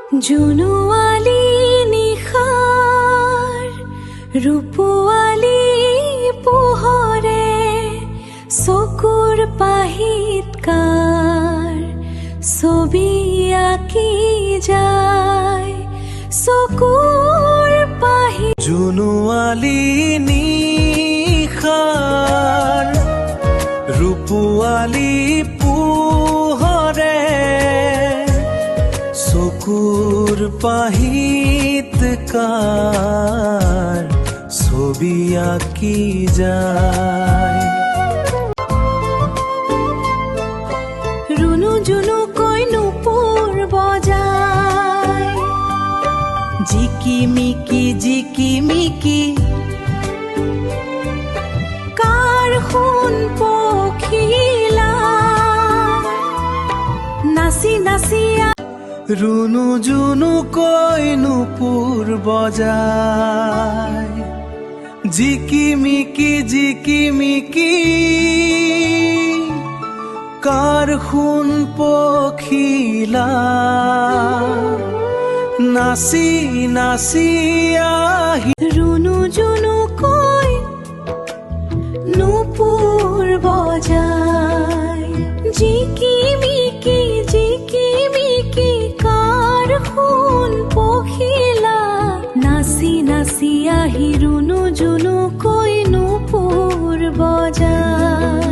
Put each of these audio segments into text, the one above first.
জুনুয়ালি নিশাৰ ৰূপৱালী পোহৰে চকুৰ পাহিত কাৰ ছবি আঁকি যায় চকুৰ পাহিত। জুনুয়ালি নিশাৰ ৰূপৱালী পোহৰে চকুৰ পাহিত কাৰ ছবি আঁকি যায়। ৰুণু জুনুকৈ নুপুৰ বজায় জিকিমিকি কাৰ সোণ পখিলা নাচি নাচি। ৰুণু জুনুকৈ নুপুৰ বজায় জিকিমিকি কাৰ সোণ পখিলা নাচি নাচি আহি। ৰুণু জুনুকৈ নুপুৰ বজায় জিকিমিকি কাৰ সোণ পখিলা নাচি নাচি আহি। ৰুণু জুনুকৈ নুপুৰ বজায়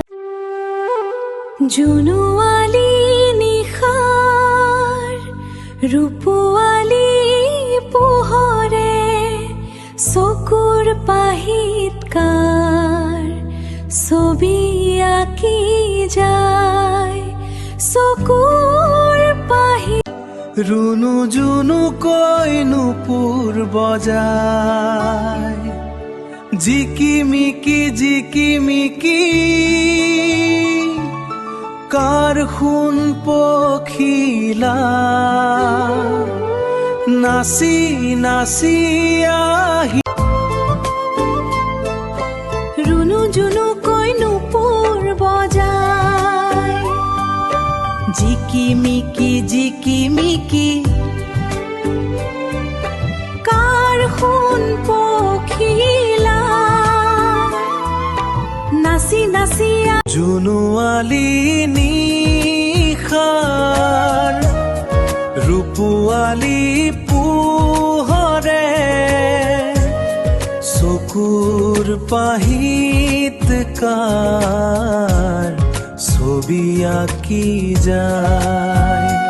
জুনুৱালি নিশাৰ ৰূপৱালী পোহৰে চকুৰ পাহিত কাৰ ছবি আঁকি যায় চকুৰ পাহিত। ৰুণু জুনুকৈ নুপুৰ বজায় জিকিমিকি কাৰ সোণ পখিলা নাচি নাচি আহি। ৰুণু জুনুকৈ নুপুৰ বজায় জিকিমিকি কাৰ সোণ পখিলা নাচি নাচি। জুনুৱালি নিশাৰ ৰূপৱালী পোহৰে চকুৰ পাহিত কাৰ ছবি আঁকি যায়।